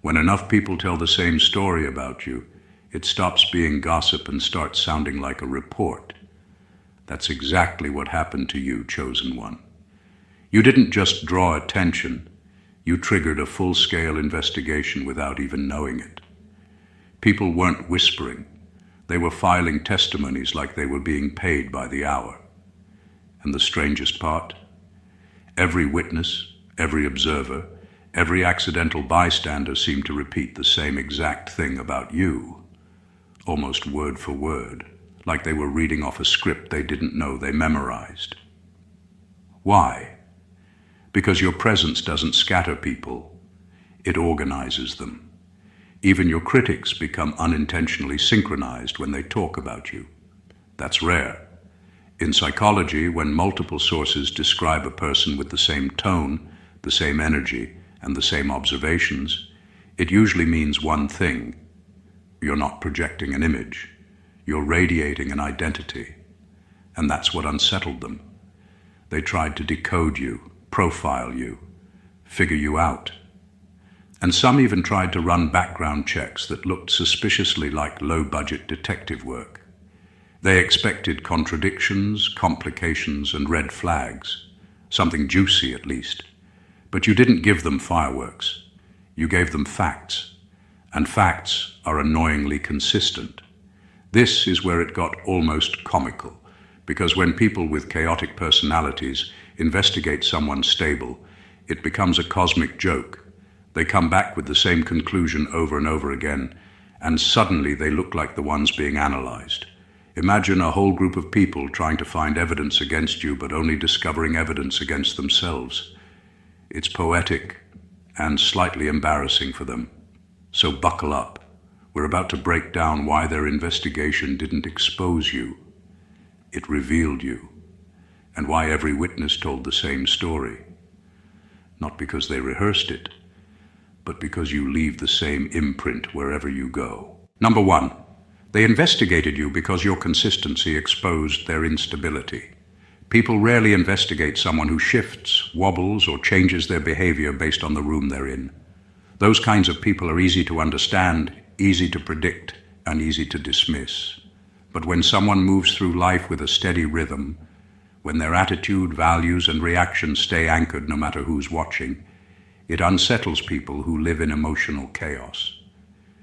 When enough people tell the same story about you, it stops being gossip and starts sounding like a report. That's exactly what happened to you, chosen one. You didn't just draw attention, you triggered a full-scale investigation without even knowing it. People weren't whispering, they were filing testimonies like they were being paid by the hour. And the strangest part? Every witness, every observer, every accidental bystander seemed to repeat the same exact thing about you, almost word for word, like they were reading off a script they didn't know they memorized. Why? Because your presence doesn't scatter people, it organizes them. Even your critics become unintentionally synchronized when they talk about you. That's rare. In psychology, when multiple sources describe a person with the same tone, the same energy, and the same observations, it usually means one thing. You're not projecting an image. You're radiating an identity. And that's what unsettled them. They tried to decode you, profile you, figure you out. And some even tried to run background checks that looked suspiciously like low-budget detective work. They expected contradictions, complications, and red flags, something juicy at least. But you didn't give them fireworks. You gave them facts, and facts are annoyingly consistent. This is where it got almost comical, because when people with chaotic personalities investigate someone stable, it becomes a cosmic joke. They come back with the same conclusion over and over again, and suddenly they look like the ones being analyzed. Imagine a whole group of people trying to find evidence against you, but only discovering evidence against themselves. It's poetic and slightly embarrassing for them. So buckle up. We're about to break down why their investigation didn't expose you. It revealed you. And why every witness told the same story. Not because they rehearsed it, but because you leave the same imprint wherever you go. Number one, they investigated you because your consistency exposed their instability. People rarely investigate someone who shifts, wobbles, or changes their behavior based on the room they're in. Those kinds of people are easy to understand, easy to predict, and easy to dismiss. But when someone moves through life with a steady rhythm, when their attitude, values, and reactions stay anchored no matter who's watching, it unsettles people who live in emotional chaos.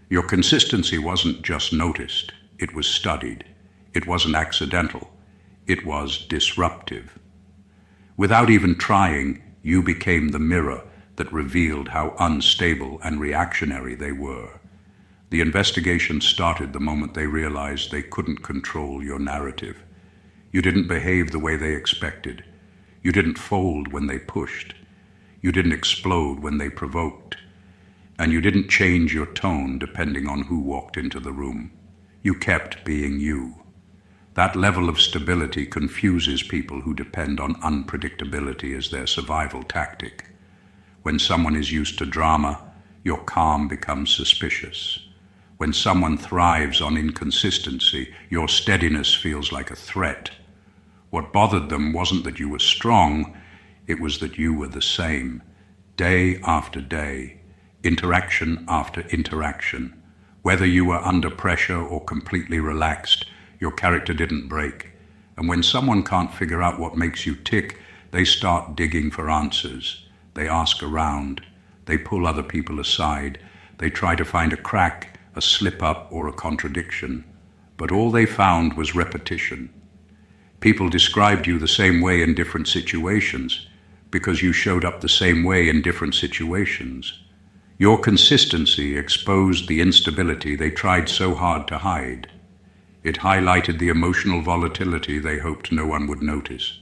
Your consistency wasn't just noticed, it was studied. It wasn't accidental, it was disruptive. Without even trying, you became the mirror that revealed how unstable and reactionary they were. The investigation started the moment they realized they couldn't control your narrative. You didn't behave the way they expected. You didn't fold when they pushed. You didn't explode when they provoked. And you didn't change your tone depending on who walked into the room. You kept being you. That level of stability confuses people who depend on unpredictability as their survival tactic. When someone is used to drama, your calm becomes suspicious. When someone thrives on inconsistency, your steadiness feels like a threat. What bothered them wasn't that you were strong, it was that you were the same, day after day, interaction after interaction. Whether you were under pressure or completely relaxed, your character didn't break. And when someone can't figure out what makes you tick, they start digging for answers. They ask around. They pull other people aside. They try to find a crack, a slip-up, or a contradiction. But all they found was repetition. People described you the same way in different situations because you showed up the same way in different situations. Your consistency exposed the instability they tried so hard to hide. It highlighted the emotional volatility they hoped no one would notice.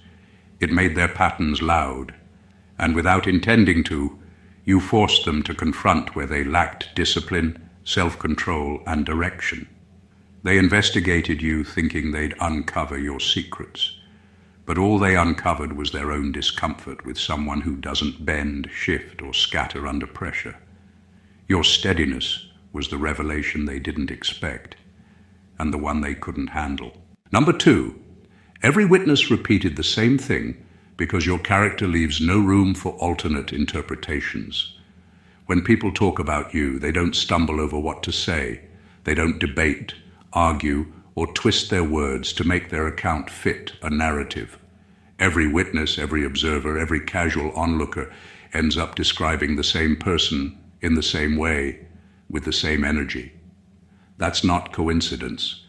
It made their patterns loud, and without intending to, you forced them to confront where they lacked discipline, self-control, and direction. They investigated you thinking they'd uncover your secrets, but all they uncovered was their own discomfort with someone who doesn't bend, shift, or scatter under pressure. Your steadiness was the revelation they didn't expect, and the one they couldn't handle. Number two, every witness repeated the same thing because your character leaves no room for alternate interpretations. When people talk about you, they don't stumble over what to say. They don't debate, argue, or twist their words to make their account fit a narrative. Every witness, every observer, every casual onlooker ends up describing the same person in the same way, with the same energy. That's not coincidence.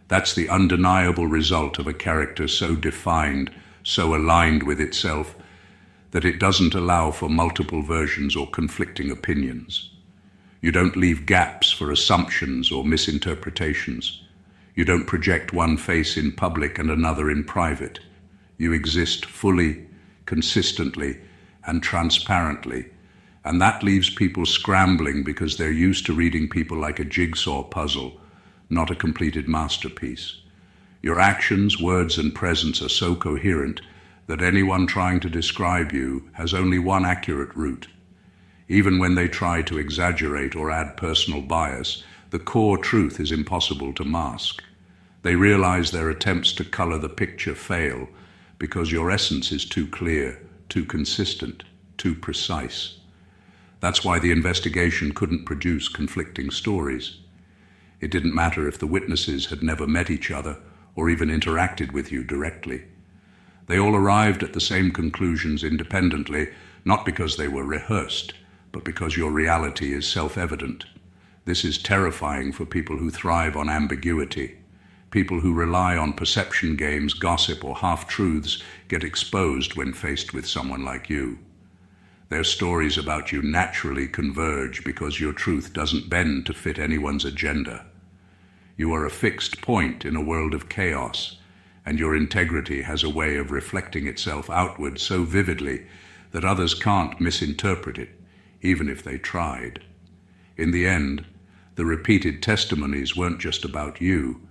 That's the undeniable result of a character so defined, so aligned with itself, that it doesn't allow for multiple versions or conflicting opinions. You don't leave gaps for assumptions or misinterpretations. You don't project one face in public and another in private. You exist fully, consistently, and transparently, and that leaves people scrambling because they're used to reading people like a jigsaw puzzle, not a completed masterpiece. Your actions, words, and presence are so coherent that anyone trying to describe you has only one accurate route. Even when they try to exaggerate or add personal bias, the core truth is impossible to mask. They realize their attempts to color the picture fail because your essence is too clear, too consistent, too precise. That's why the investigation couldn't produce conflicting stories. It didn't matter if the witnesses had never met each other or even interacted with you directly. They all arrived at the same conclusions independently, not because they were rehearsed, but because your reality is self-evident. This is terrifying for people who thrive on ambiguity. People who rely on perception games, gossip, or half-truths get exposed when faced with someone like you. Their stories about you naturally converge because your truth doesn't bend to fit anyone's agenda. You are a fixed point in a world of chaos, and your integrity has a way of reflecting itself outward so vividly that others can't misinterpret it, even if they tried. In the end, the repeated testimonies weren't just about you.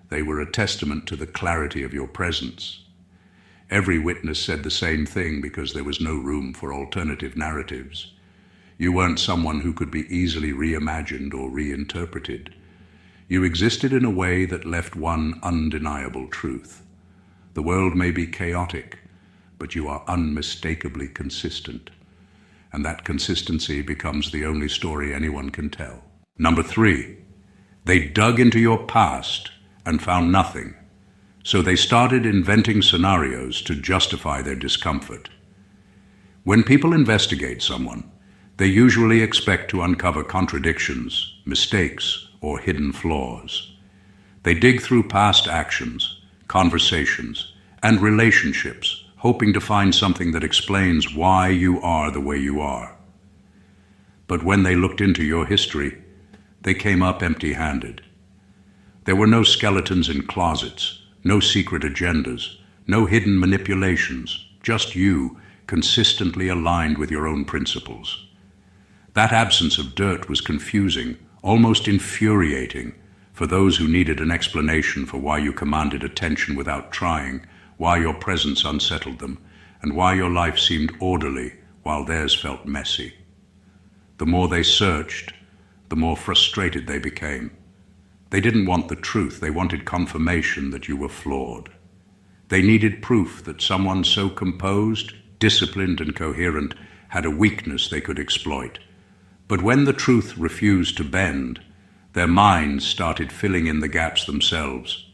They were a testament to the clarity of your presence. Every witness said the same thing because there was no room for alternative narratives. You weren't someone who could be easily reimagined or reinterpreted. You existed in a way that left one undeniable truth. The world may be chaotic, but you are unmistakably consistent. And that consistency becomes the only story anyone can tell. Number 3, they dug into your past and found nothing. So they started inventing scenarios to justify their discomfort. When people investigate someone, they usually expect to uncover contradictions, mistakes, or hidden flaws. They dig through past actions, conversations, and relationships, hoping to find something that explains why you are the way you are. But when they looked into your history, they came up empty-handed. There were no skeletons in closets, no secret agendas, no hidden manipulations, just you, consistently aligned with your own principles. That absence of dirt was confusing, almost infuriating, for those who needed an explanation for why you commanded attention without trying, why your presence unsettled them, and why your life seemed orderly while theirs felt messy. The more they searched, the more frustrated they became. They didn't want the truth, they wanted confirmation that you were flawed. They needed proof that someone so composed, disciplined, and coherent had a weakness they could exploit. But when the truth refused to bend, their minds started filling in the gaps themselves.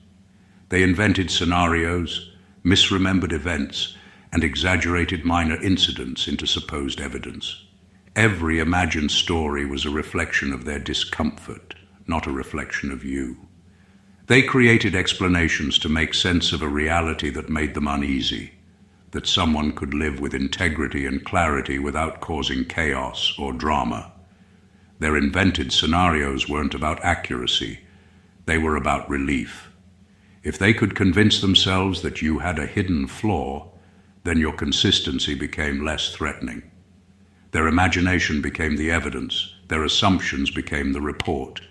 They invented scenarios, misremembered events, and exaggerated minor incidents into supposed evidence. Every imagined story was a reflection of their discomfort, not a reflection of you. They created explanations to make sense of a reality that made them uneasy, that someone could live with integrity and clarity without causing chaos or drama. Their invented scenarios weren't about accuracy, they were about relief. If they could convince themselves that you had a hidden flaw, then your consistency became less threatening. Their imagination became the evidence, their assumptions became the report.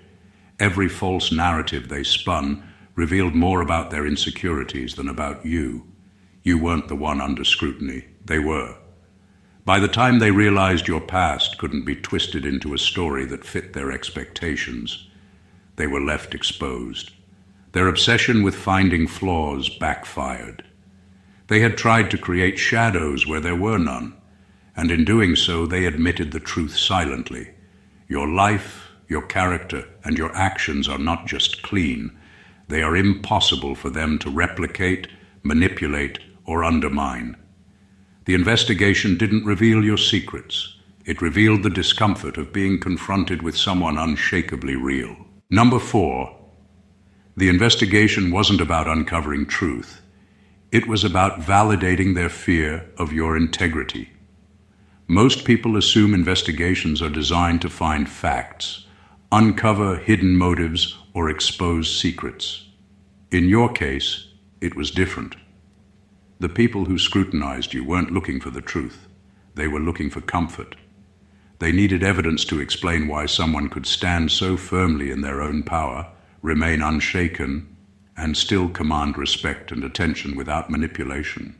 Every false narrative they spun revealed more about their insecurities than about you. You weren't the one under scrutiny, they were. By the time they realized your past couldn't be twisted into a story that fit their expectations, they were left exposed. Their obsession with finding flaws backfired. They had tried to create shadows where there were none, and in doing so they admitted the truth silently, Your life, your character, and your actions are not just clean, they are impossible for them to replicate, manipulate, or undermine. The investigation didn't reveal your secrets. It revealed the discomfort of being confronted with someone unshakably real. Number 4, the investigation wasn't about uncovering truth. It was about validating their fear of your integrity. Most people assume investigations are designed to find facts, uncover hidden motives, or expose secrets. In your case, it was different. The people who scrutinized you weren't looking for the truth. They were looking for comfort. They needed evidence to explain why someone could stand so firmly in their own power, remain unshaken, and still command respect and attention without manipulation.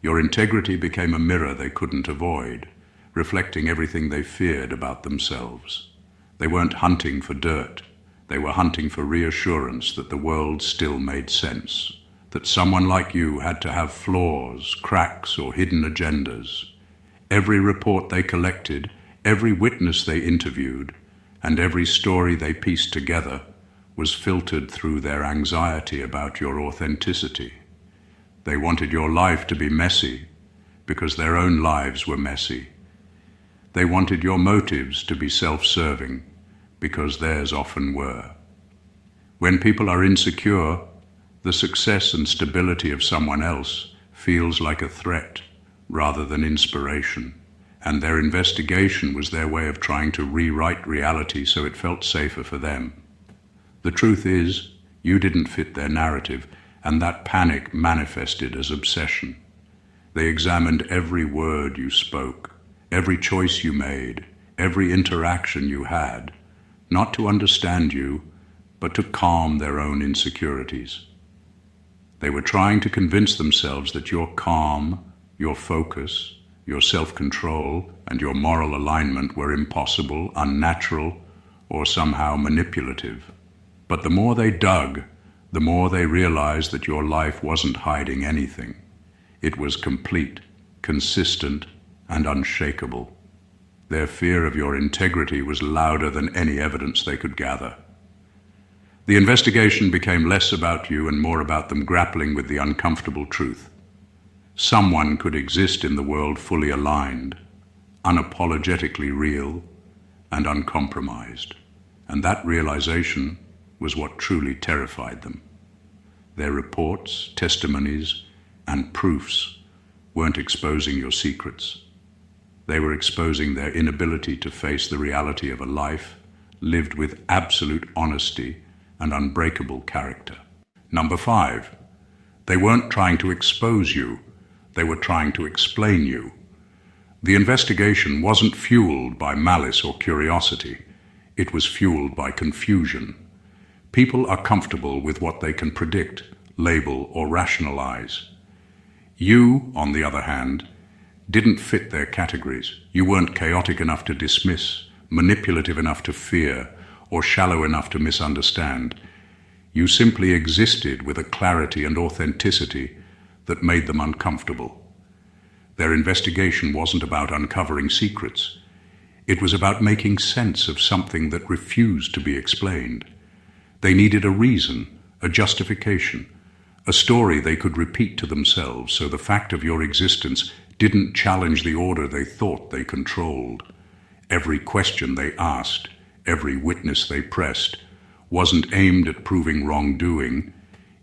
Your integrity became a mirror they couldn't avoid, reflecting everything they feared about themselves. They weren't hunting for dirt. They were hunting for reassurance that the world still made sense, that someone like you had to have flaws, cracks, or hidden agendas. Every report they collected, every witness they interviewed, and every story they pieced together was filtered through their anxiety about your authenticity. They wanted your life to be messy because their own lives were messy. They wanted your motives to be self-serving because theirs often were. When people are insecure, the success and stability of someone else feels like a threat rather than inspiration, and their investigation was their way of trying to rewrite reality so it felt safer for them. The truth is, you didn't fit their narrative, and that panic manifested as obsession. They examined every word you spoke, every choice you made, every interaction you had, not to understand you, but to calm their own insecurities. They were trying to convince themselves that your calm, your focus, your self-control, and your moral alignment were impossible, unnatural, or somehow manipulative. But the more they dug, the more they realized that your life wasn't hiding anything. It was complete, consistent, and unshakable. Their fear of your integrity was louder than any evidence they could gather. The investigation became less about you and more about them grappling with the uncomfortable truth. Someone could exist in the world fully aligned, unapologetically real, and uncompromised. And that realization was what truly terrified them. Their reports, testimonies, and proofs weren't exposing your secrets. They were exposing their inability to face the reality of a life lived with absolute honesty and unbreakable character. Number 5, they weren't trying to expose you, they were trying to explain you. The investigation wasn't fueled by malice or curiosity, it was fueled by confusion. People are comfortable with what they can predict, label, or rationalize. You, on the other hand, didn't fit their categories. You weren't chaotic enough to dismiss, manipulative enough to fear, or shallow enough to misunderstand. You simply existed with a clarity and authenticity that made them uncomfortable. Their investigation wasn't about uncovering secrets. It was about making sense of something that refused to be explained. They needed a reason, a justification, a story they could repeat to themselves so the fact of your existence didn't challenge the order they thought they controlled. Every question they asked, every witness they pressed, wasn't aimed at proving wrongdoing,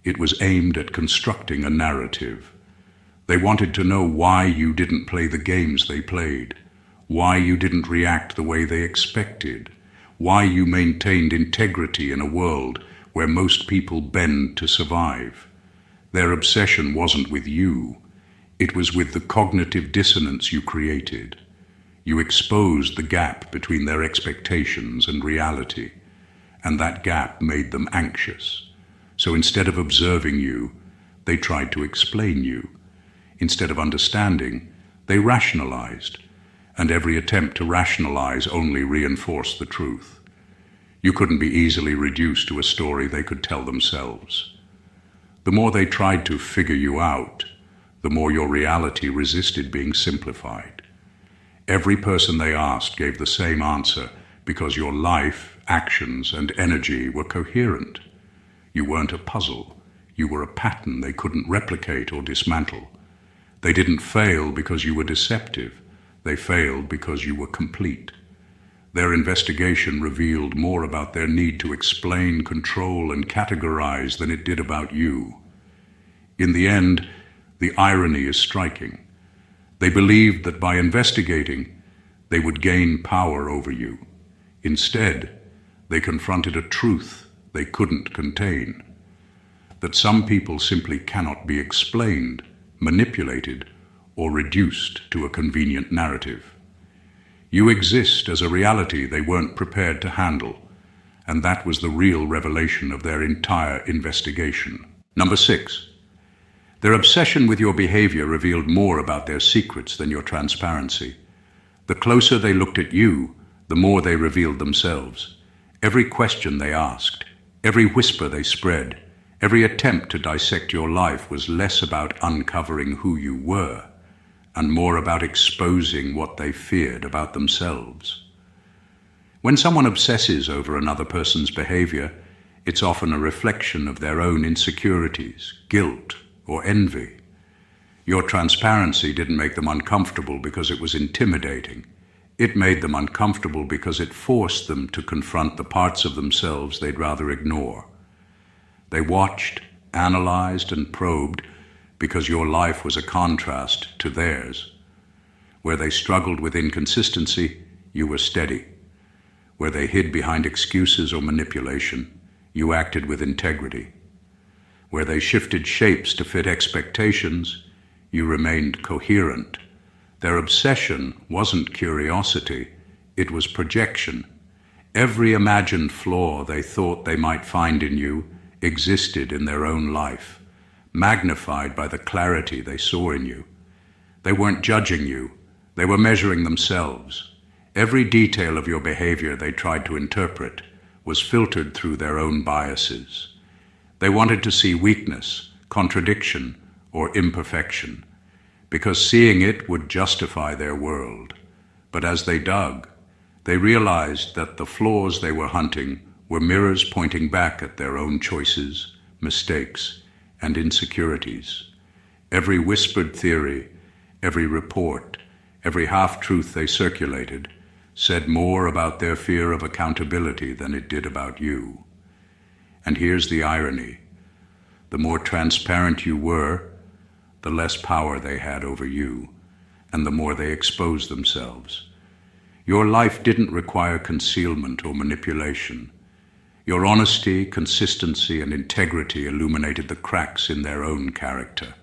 it was aimed at constructing a narrative. They wanted to know why you didn't play the games they played, why you didn't react the way they expected, why you maintained integrity in a world where most people bend to survive. Their obsession wasn't with you, it was with the cognitive dissonance you created. You exposed the gap between their expectations and reality, and that gap made them anxious. So instead of observing you, they tried to explain you. Instead of understanding, they rationalized, and every attempt to rationalize only reinforced the truth. You couldn't be easily reduced to a story they could tell themselves. The more they tried to figure you out, the more your reality resisted being simplified. Every person they asked gave the same answer because your life, actions, and energy were coherent. You weren't a puzzle. You were a pattern they couldn't replicate or dismantle. They didn't fail because you were deceptive. They failed because you were complete. Their investigation revealed more about their need to explain, control, and categorize than it did about you. In the end, the irony is striking. They believed that by investigating, they would gain power over you. Instead, they confronted a truth they couldn't contain. That some people simply cannot be explained, manipulated, or reduced to a convenient narrative. You exist as a reality they weren't prepared to handle, and that was the real revelation of their entire investigation. Number 6. Their obsession with your behavior revealed more about their secrets than your transparency. The closer they looked at you, the more they revealed themselves. Every question they asked, every whisper they spread, every attempt to dissect your life was less about uncovering who you were and more about exposing what they feared about themselves. When someone obsesses over another person's behavior, it's often a reflection of their own insecurities, guilt, or envy. Your transparency didn't make them uncomfortable because it was intimidating. It made them uncomfortable because it forced them to confront the parts of themselves they'd rather ignore. They watched, analyzed, and probed because your life was a contrast to theirs. Where they struggled with inconsistency, you were steady. Where they hid behind excuses or manipulation, you acted with integrity. Where they shifted shapes to fit expectations, you remained coherent. Their obsession wasn't curiosity, it was projection. Every imagined flaw they thought they might find in you existed in their own life, magnified by the clarity they saw in you. They weren't judging you, they were measuring themselves. Every detail of your behavior they tried to interpret was filtered through their own biases. They wanted to see weakness, contradiction, or imperfection, because seeing it would justify their world. But as they dug, they realized that the flaws they were hunting were mirrors pointing back at their own choices, mistakes, and insecurities. Every whispered theory, every report, every half-truth they circulated said more about their fear of accountability than it did about you. And here's the irony. The more transparent you were, the less power they had over you, and the more they exposed themselves. Your life didn't require concealment or manipulation. Your honesty, consistency, and integrity illuminated the cracks in their own character.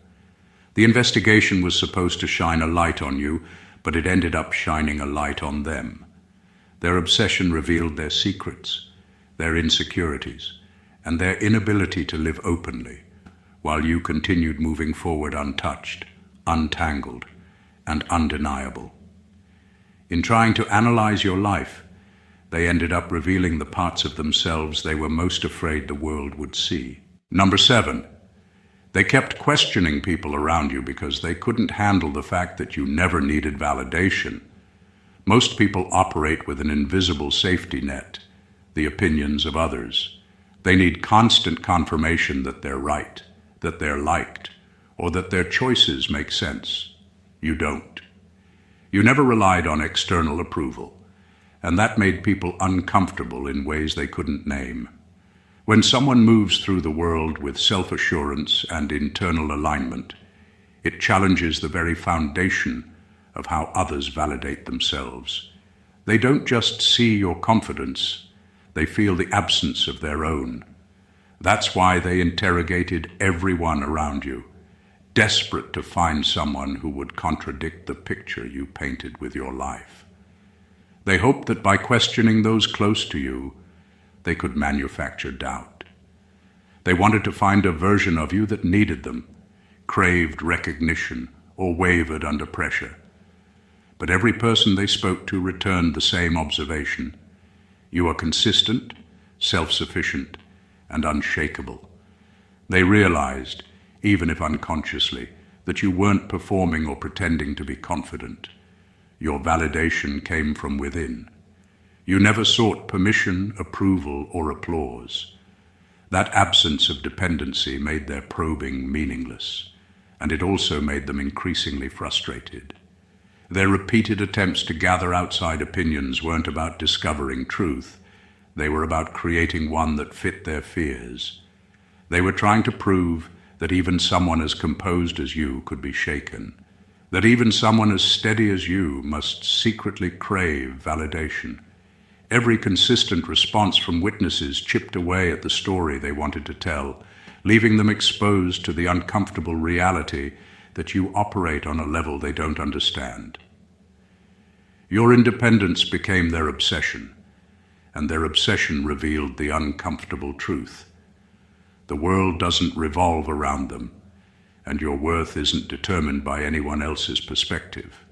The investigation was supposed to shine a light on you, but it ended up shining a light on them. Their obsession revealed their secrets, their insecurities, and their inability to live openly, while you continued moving forward untouched, untangled, and undeniable. In trying to analyze your life, they ended up revealing the parts of themselves they were most afraid the world would see. Number 7, they kept questioning people around you because they couldn't handle the fact that you never needed validation. Most people operate with an invisible safety net, the opinions of others. They need constant confirmation that they're right, that they're liked, or that their choices make sense. You don't. You never relied on external approval, and that made people uncomfortable in ways they couldn't name. When someone moves through the world with self-assurance and internal alignment, it challenges the very foundation of how others validate themselves. They don't just see your confidence, they feel the absence of their own. That's why they interrogated everyone around you, desperate to find someone who would contradict the picture you painted with your life. They hoped that by questioning those close to you, they could manufacture doubt. They wanted to find a version of you that needed them, craved recognition, or wavered under pressure. But every person they spoke to returned the same observation. You are consistent, self-sufficient, and unshakable. They realized, even if unconsciously, that you weren't performing or pretending to be confident. Your validation came from within. You never sought permission, approval, or applause. That absence of dependency made their probing meaningless, and it also made them increasingly frustrated. Their repeated attempts to gather outside opinions weren't about discovering truth. They were about creating one that fit their fears. They were trying to prove that even someone as composed as you could be shaken, that even someone as steady as you must secretly crave validation. Every consistent response from witnesses chipped away at the story they wanted to tell, leaving them exposed to the uncomfortable reality that you operate on a level they don't understand. Your independence became their obsession, and their obsession revealed the uncomfortable truth. The world doesn't revolve around them, and your worth isn't determined by anyone else's perspective.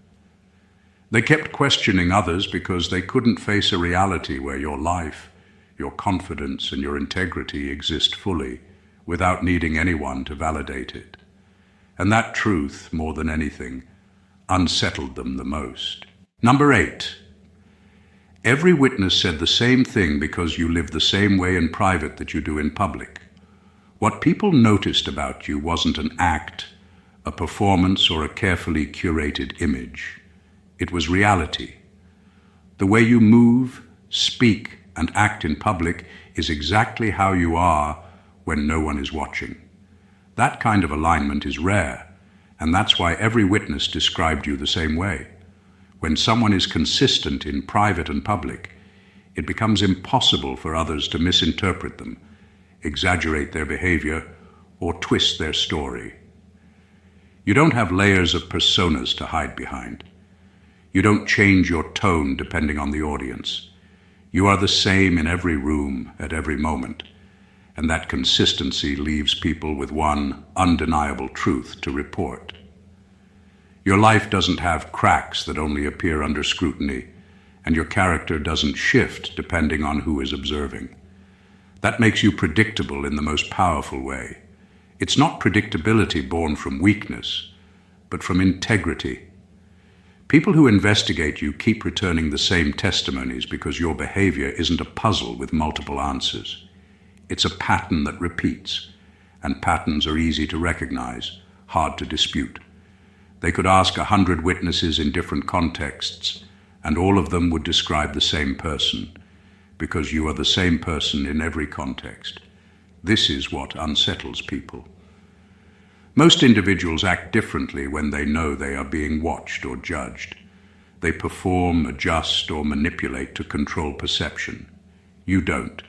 They kept questioning others because they couldn't face a reality where your life, your confidence, and your integrity exist fully without needing anyone to validate it. And that truth, more than anything, unsettled them the most. Number 8. Every witness said the same thing because you live the same way in private that you do in public. What people noticed about you wasn't an act, a performance, or a carefully curated image. It was reality. The way you move, speak, and act in public is exactly how you are when no one is watching. That kind of alignment is rare, and that's why every witness described you the same way. When someone is consistent in private and public, it becomes impossible for others to misinterpret them, exaggerate their behavior, or twist their story. You don't have layers of personas to hide behind. You don't change your tone depending on the audience. You are the same in every room, at every moment, and that consistency leaves people with one undeniable truth to report. Your life doesn't have cracks that only appear under scrutiny, and your character doesn't shift depending on who is observing. That makes you predictable in the most powerful way. It's not predictability born from weakness, but from integrity. People who investigate you keep returning the same testimonies because your behavior isn't a puzzle with multiple answers. It's a pattern that repeats, and patterns are easy to recognize, hard to dispute. They could ask 100 witnesses in different contexts, and all of them would describe the same person, because you are the same person in every context. This is what unsettles people. Most individuals act differently when they know they are being watched or judged. They perform, adjust, or manipulate to control perception. You don't.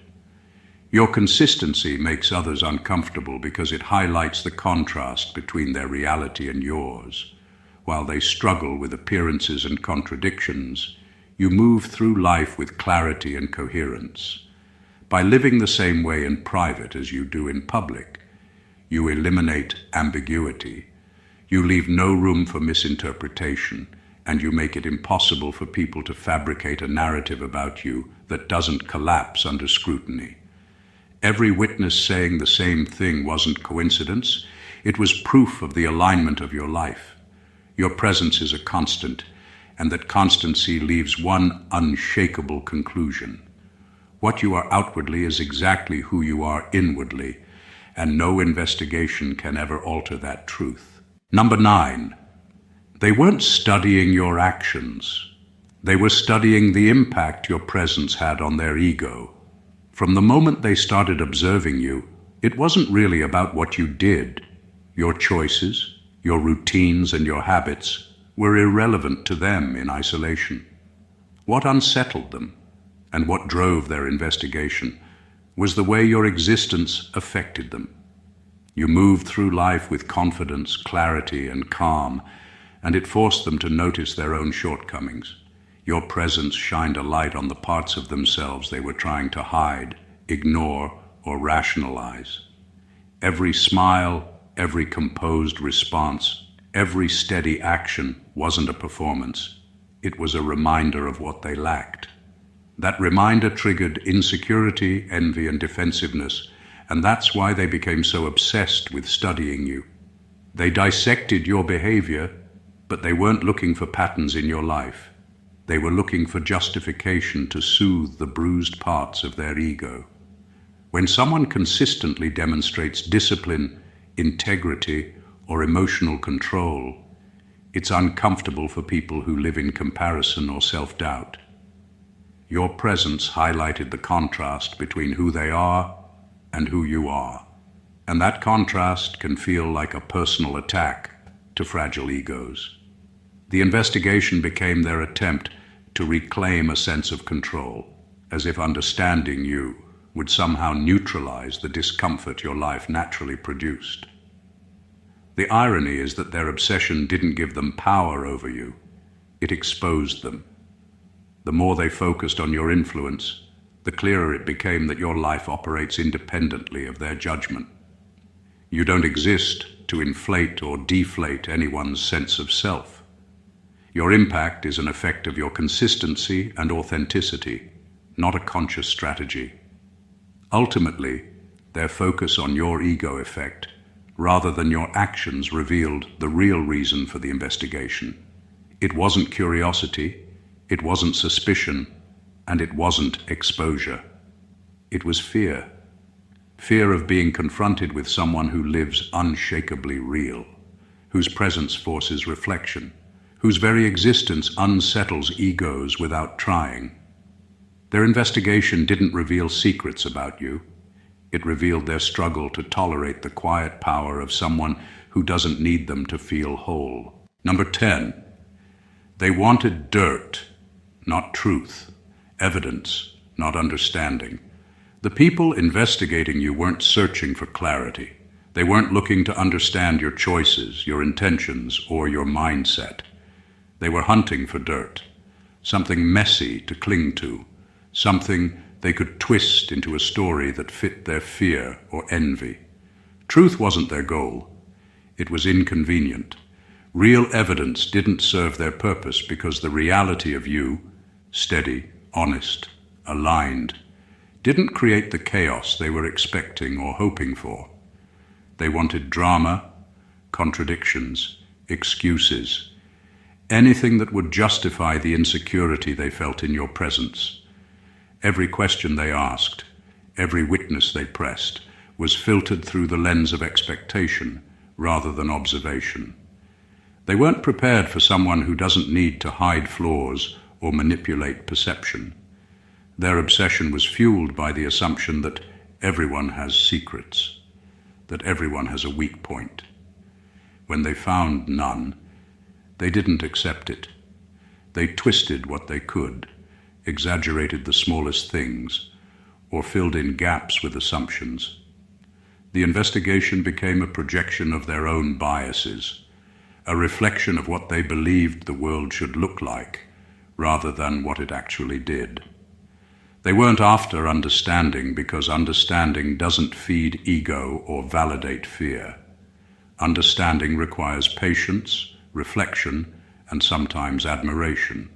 Your consistency makes others uncomfortable because it highlights the contrast between their reality and yours. While they struggle with appearances and contradictions, you move through life with clarity and coherence. By living the same way in private as you do in public, you eliminate ambiguity, you leave no room for misinterpretation, and you make it impossible for people to fabricate a narrative about you that doesn't collapse under scrutiny. Every witness saying the same thing wasn't coincidence, it was proof of the alignment of your life. Your presence is a constant, and that constancy leaves one unshakable conclusion. What you are outwardly is exactly who you are inwardly, and no investigation can ever alter that truth. Number 9, they weren't studying your actions. They were studying the impact your presence had on their ego. From the moment they started observing you, it wasn't really about what you did. Your choices, your routines, and your habits were irrelevant to them in isolation. What unsettled them, and what drove their investigation, was the way your existence affected them. You moved through life with confidence, clarity, and calm, and it forced them to notice their own shortcomings. Your presence shined a light on the parts of themselves they were trying to hide, ignore, or rationalize. Every smile, every composed response, every steady action wasn't a performance. It was a reminder of what they lacked. That reminder triggered insecurity, envy, and defensiveness, and that's why they became so obsessed with studying you. They dissected your behavior, but they weren't looking for patterns in your life. They were looking for justification to soothe the bruised parts of their ego. When someone consistently demonstrates discipline, integrity, or emotional control, it's uncomfortable for people who live in comparison or self-doubt. Your presence highlighted the contrast between who they are and who you are. And that contrast can feel like a personal attack to fragile egos. The investigation became their attempt to reclaim a sense of control, as if understanding you would somehow neutralize the discomfort your life naturally produced. The irony is that their obsession didn't give them power over you, it exposed them. The more they focused on your influence, the clearer it became that your life operates independently of their judgment. You don't exist to inflate or deflate anyone's sense of self. Your impact is an effect of your consistency and authenticity, not a conscious strategy. Ultimately, their focus on your ego effect, rather than your actions, revealed the real reason for the investigation. It wasn't curiosity, it wasn't suspicion, and it wasn't exposure. It was fear. Fear of being confronted with someone who lives unshakably real, whose presence forces reflection, whose very existence unsettles egos without trying. Their investigation didn't reveal secrets about you. It revealed their struggle to tolerate the quiet power of someone who doesn't need them to feel whole. Number 10. They wanted dirt, not truth, evidence, not understanding. The people investigating you weren't searching for clarity. They weren't looking to understand your choices, your intentions, or your mindset. They were hunting for dirt, something messy to cling to, something they could twist into a story that fit their fear or envy. Truth wasn't their goal. It was inconvenient. Real evidence didn't serve their purpose because the reality of you, steady, honest, aligned, didn't create the chaos they were expecting or hoping for. They wanted drama, contradictions, excuses, anything that would justify the insecurity they felt in your presence. Every question they asked, every witness they pressed, was filtered through the lens of expectation rather than observation. They weren't prepared for someone who doesn't need to hide flaws or manipulate perception. Their obsession was fueled by the assumption that everyone has secrets, that everyone has a weak point. When they found none, they didn't accept it. They twisted what they could, exaggerated the smallest things, or filled in gaps with assumptions. The investigation became a projection of their own biases, a reflection of what they believed the world should look like, rather than what it actually did. They weren't after understanding because understanding doesn't feed ego or validate fear. Understanding requires patience, reflection, and sometimes admiration.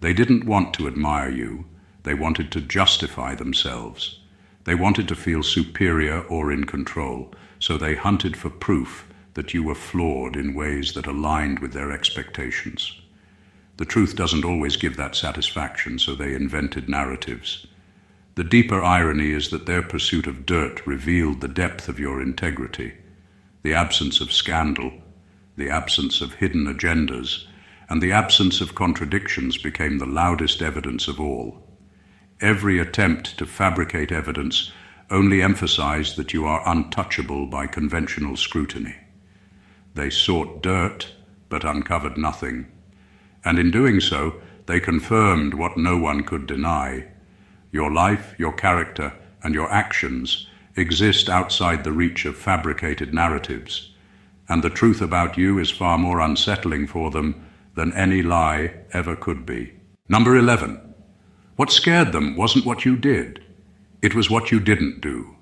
They didn't want to admire you. They wanted to justify themselves. They wanted to feel superior or in control, so they hunted for proof that you were flawed in ways that aligned with their expectations. The truth doesn't always give that satisfaction, so they invented narratives. The deeper irony is that their pursuit of dirt revealed the depth of your integrity, the absence of scandal, the absence of hidden agendas, and the absence of contradictions became the loudest evidence of all. Every attempt to fabricate evidence only emphasized that you are untouchable by conventional scrutiny. They sought dirt, but uncovered nothing. And in doing so, they confirmed what no one could deny. Your life, your character, and your actions exist outside the reach of fabricated narratives, and the truth about you is far more unsettling for them than any lie ever could be. Number 11. What scared them wasn't what you did. It was what you didn't do.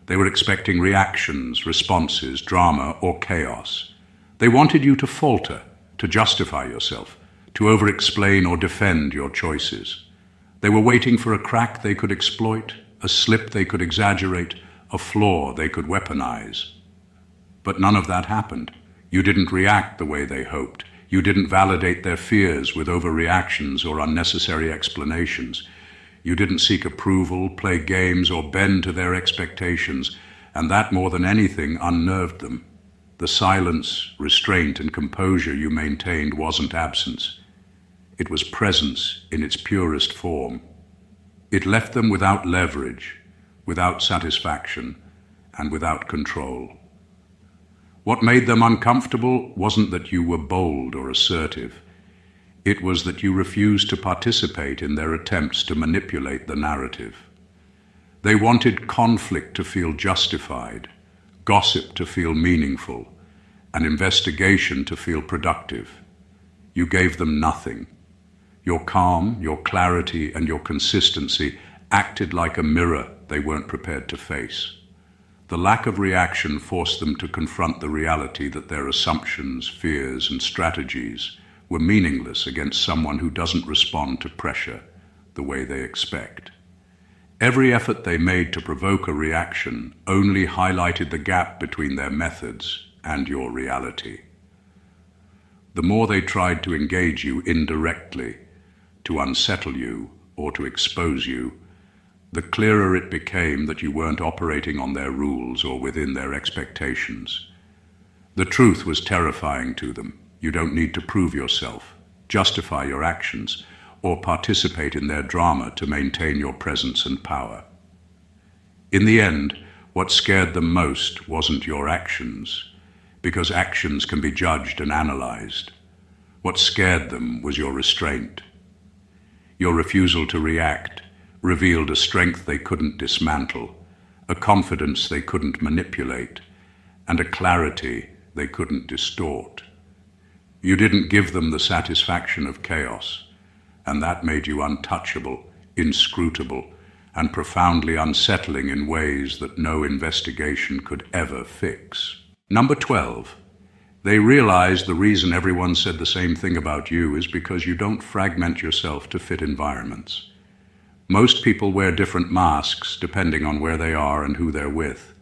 They were expecting reactions, responses, drama, or chaos. They wanted you to falter, to justify yourself, to over-explain or defend your choices. They were waiting for a crack they could exploit, a slip they could exaggerate, a flaw they could weaponize. But none of that happened. You didn't react the way they hoped. You didn't validate their fears with overreactions or unnecessary explanations. You didn't seek approval, play games, or bend to their expectations, and that more than anything unnerved them. The silence, restraint, and composure you maintained wasn't absence. It was presence in its purest form. It left them without leverage, without satisfaction, and without control. What made them uncomfortable wasn't that you were bold or assertive. It was that you refused to participate in their attempts to manipulate the narrative. They wanted conflict to feel justified, gossip to feel meaningful, and investigation to feel productive. You gave them nothing. Your calm, your clarity, and your consistency acted like a mirror they weren't prepared to face. The lack of reaction forced them to confront the reality that their assumptions, fears, and strategies were meaningless against someone who doesn't respond to pressure the way they expect. Every effort they made to provoke a reaction only highlighted the gap between their methods and your reality. The more they tried to engage you indirectly, to unsettle you or to expose you, the clearer it became that you weren't operating on their rules or within their expectations. The truth was terrifying to them. You don't need to prove yourself, justify your actions, or participate in their drama to maintain your presence and power. In the end, what scared them most wasn't your actions, because actions can be judged and analyzed. What scared them was your restraint. Your refusal to react revealed a strength they couldn't dismantle, a confidence they couldn't manipulate, and a clarity they couldn't distort. You didn't give them the satisfaction of chaos, and that made you untouchable, inscrutable, and profoundly unsettling in ways that no investigation could ever fix. Number 12. They realized the reason everyone said the same thing about you is because you don't fragment yourself to fit environments. Most people wear different masks depending on where they are and who they're with.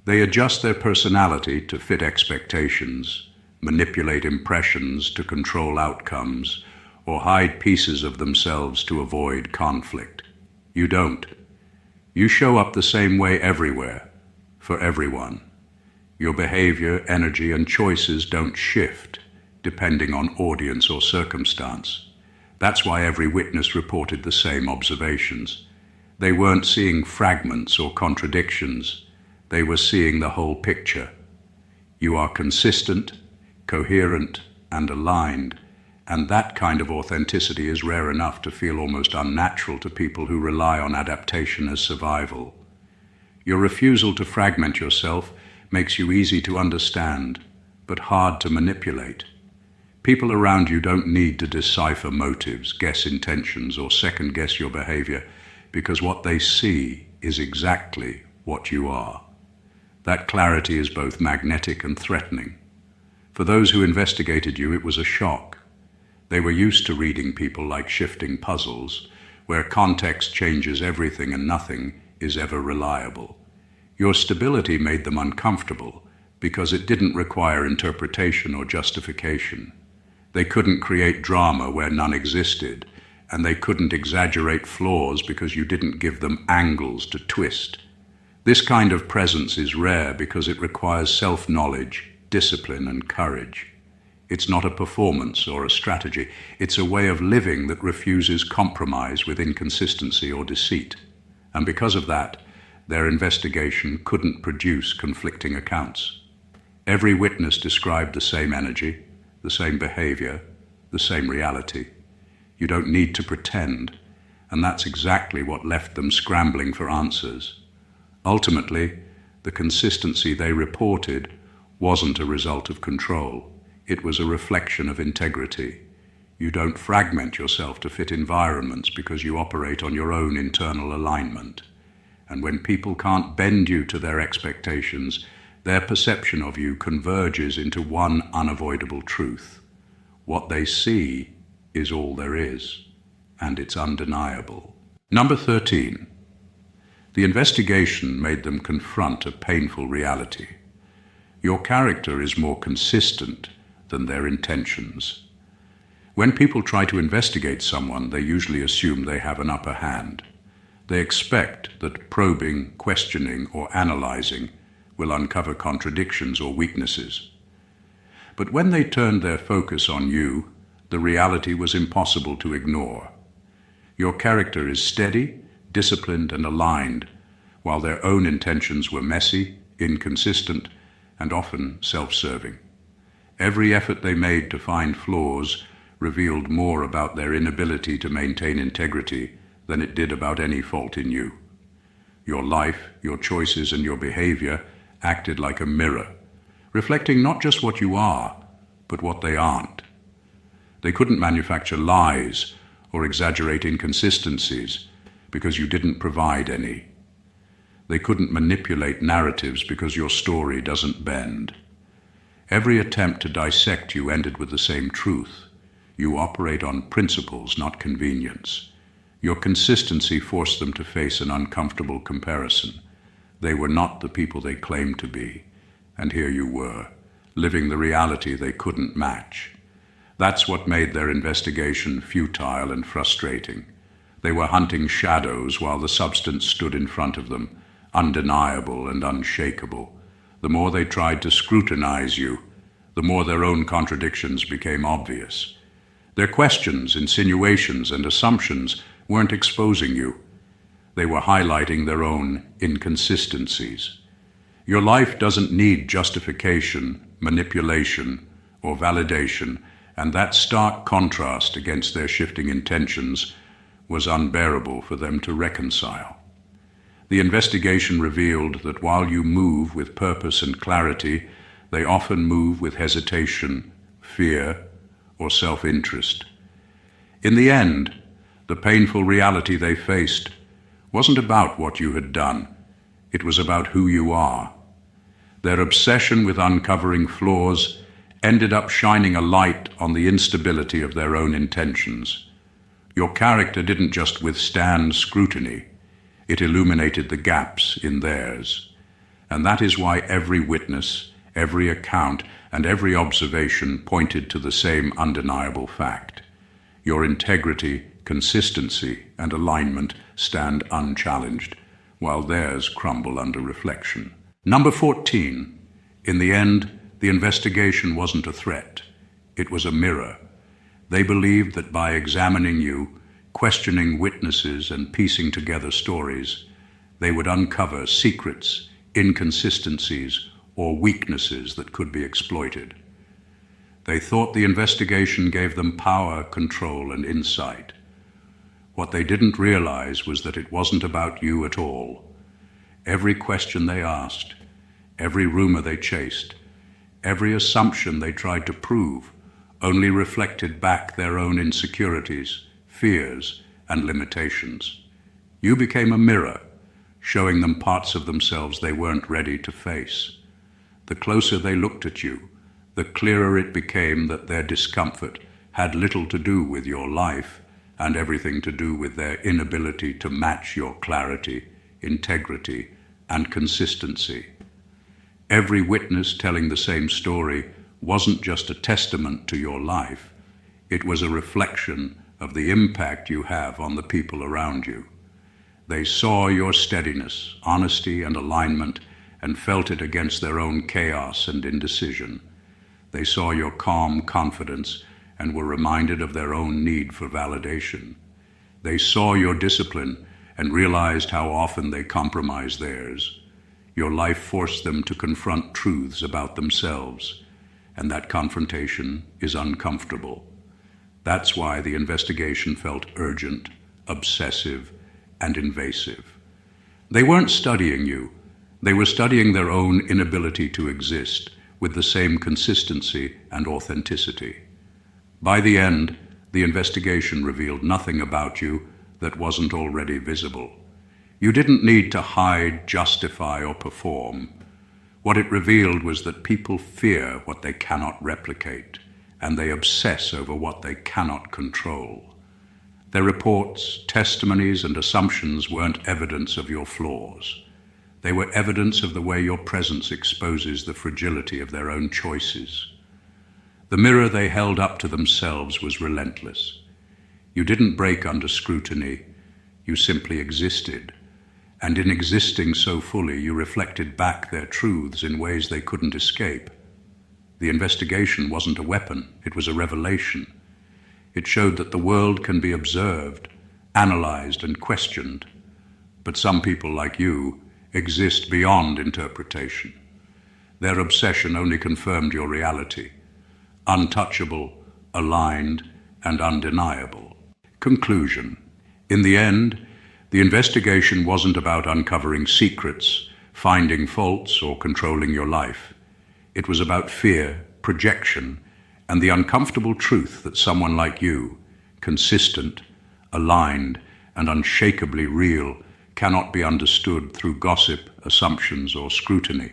They adjust their personality to fit expectations, manipulate impressions to control outcomes, or hide pieces of themselves to avoid conflict. You don't. You show up the same way everywhere, for everyone. Your behavior, energy, and choices don't shift, depending on audience or circumstance. That's why every witness reported the same observations. They weren't seeing fragments or contradictions. They were seeing the whole picture. You are consistent, coherent, and aligned, and that kind of authenticity is rare enough to feel almost unnatural to people who rely on adaptation as survival. Your refusal to fragment yourself makes you easy to understand, but hard to manipulate. People around you don't need to decipher motives, guess intentions, or second-guess your behavior, because what they see is exactly what you are. That clarity is both magnetic and threatening. For those who investigated you, it was a shock. They were used to reading people like shifting puzzles, where context changes everything and nothing is ever reliable. Your stability made them uncomfortable because it didn't require interpretation or justification. They couldn't create drama where none existed, and they couldn't exaggerate flaws because you didn't give them angles to twist. This kind of presence is rare because it requires self-knowledge, discipline, and courage. It's not a performance or a strategy. It's a way of living that refuses compromise with inconsistency or deceit. And because of that, their investigation couldn't produce conflicting accounts. Every witness described the same energy, the same behavior, the same reality. You don't need to pretend, and that's exactly what left them scrambling for answers. Ultimately, the consistency they reported wasn't a result of control. It was a reflection of integrity. You don't fragment yourself to fit environments because you operate on your own internal alignment. And when people can't bend you to their expectations, their perception of you converges into one unavoidable truth. What they see is all there is, and it's undeniable. Number 13. The investigation made them confront a painful reality. Your character is more consistent than their intentions. When people try to investigate someone, they usually assume they have an upper hand. They expect that probing, questioning, or analyzing will uncover contradictions or weaknesses. But when they turned their focus on you, the reality was impossible to ignore. Your character is steady, disciplined, and aligned, while their own intentions were messy, inconsistent, and often self-serving. Every effort they made to find flaws revealed more about their inability to maintain integrity than it did about any fault in you. Your life, your choices, and your behavior acted like a mirror, reflecting not just what you are, but what they aren't. They couldn't manufacture lies or exaggerate inconsistencies because you didn't provide any. They couldn't manipulate narratives because your story doesn't bend. Every attempt to dissect you ended with the same truth. You operate on principles, not convenience. Your consistency forced them to face an uncomfortable comparison. They were not the people they claimed to be, and here you were, living the reality they couldn't match. That's what made their investigation futile and frustrating. They were hunting shadows while the substance stood in front of them, undeniable and unshakable. The more they tried to scrutinize you, the more their own contradictions became obvious. Their questions, insinuations, and assumptions weren't exposing you. They were highlighting their own inconsistencies. Your life doesn't need justification, manipulation, or validation, and that stark contrast against their shifting intentions was unbearable for them to reconcile. The investigation revealed that while you move with purpose and clarity, they often move with hesitation, fear, or self-interest. In the end, the painful reality they faced wasn't about what you had done. It was about who you are. Their obsession with uncovering flaws ended up shining a light on the instability of their own intentions. Your character didn't just withstand scrutiny, it illuminated the gaps in theirs. And that is why every witness, every account, and every observation pointed to the same undeniable fact. Your integrity, consistency, and alignment stand unchallenged, while theirs crumble under reflection. Number 14. In the end, the investigation wasn't a threat. It was a mirror. They believed that by examining you, questioning witnesses, and piecing together stories, they would uncover secrets, inconsistencies, or weaknesses that could be exploited. They thought the investigation gave them power, control, and insight. What they didn't realize was that it wasn't about you at all. Every question they asked, every rumor they chased, every assumption they tried to prove only reflected back their own insecurities, fears, and limitations. You became a mirror, showing them parts of themselves they weren't ready to face. The closer they looked at you, the clearer it became that their discomfort had little to do with your life and everything to do with their inability to match your clarity, integrity, and consistency. Every witness telling the same story wasn't just a testament to your life, it was a reflection of the impact you have on the people around you. They saw your steadiness, honesty, and alignment and felt it against their own chaos and indecision. They saw your calm confidence and were reminded of their own need for validation. They saw your discipline and realized how often they compromised theirs. Your life forced them to confront truths about themselves, and that confrontation is uncomfortable. That's why the investigation felt urgent, obsessive, and invasive. They weren't studying you. They were studying their own inability to exist with the same consistency and authenticity. By the end, the investigation revealed nothing about you that wasn't already visible. You didn't need to hide, justify, or perform. What it revealed was that people fear what they cannot replicate, and they obsess over what they cannot control. Their reports, testimonies, and assumptions weren't evidence of your flaws. They were evidence of the way your presence exposes the fragility of their own choices. The mirror they held up to themselves was relentless. You didn't break under scrutiny, you simply existed. And in existing so fully, you reflected back their truths in ways they couldn't escape. The investigation wasn't a weapon, it was a revelation. It showed that the world can be observed, analyzed, and questioned. But some people like you exist beyond interpretation. Their obsession only confirmed your reality, untouchable, aligned, and undeniable. Conclusion. In the end, the investigation wasn't about uncovering secrets, finding faults, or controlling your life. It was about fear, projection, and the uncomfortable truth that someone like you, consistent, aligned, and unshakably real, cannot be understood through gossip, assumptions, or scrutiny.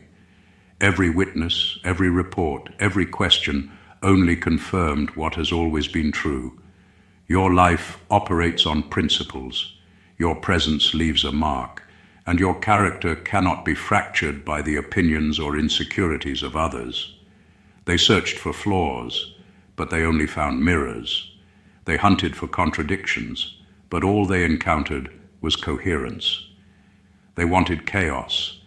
Every witness, every report, every question only confirmed what has always been true. Your life operates on principles. Your presence leaves a mark, and your character cannot be fractured by the opinions or insecurities of others. They searched for flaws, but they only found mirrors. They hunted for contradictions, but all they encountered was coherence. They wanted chaos,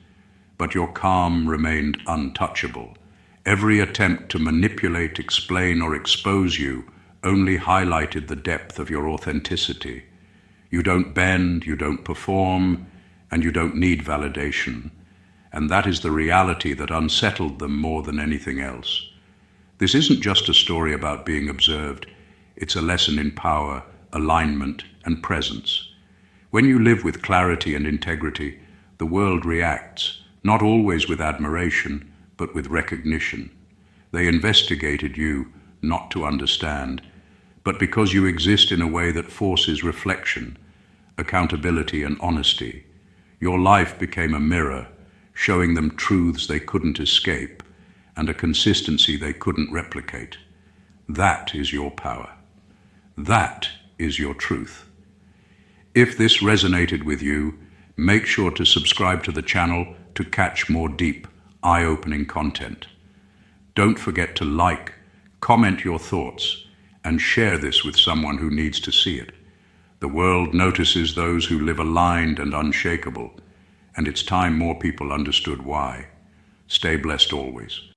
but your calm remained untouchable. Every attempt to manipulate, explain, or expose you only highlighted the depth of your authenticity. You don't bend, you don't perform, and you don't need validation. And that is the reality that unsettled them more than anything else. This isn't just a story about being observed. It's a lesson in power, alignment, and presence. When you live with clarity and integrity, the world reacts, not always with admiration, but with recognition. They investigated you not to understand, but because you exist in a way that forces reflection, accountability, and honesty. Your life became a mirror, showing them truths they couldn't escape and a consistency they couldn't replicate. That is your power. That is your truth. If this resonated with you, make sure to subscribe to the channel to catch more deep, eye-opening content. Don't forget to like, comment your thoughts, and share this with someone who needs to see it. The world notices those who live aligned and unshakable, and it's time more people understood why. Stay blessed always.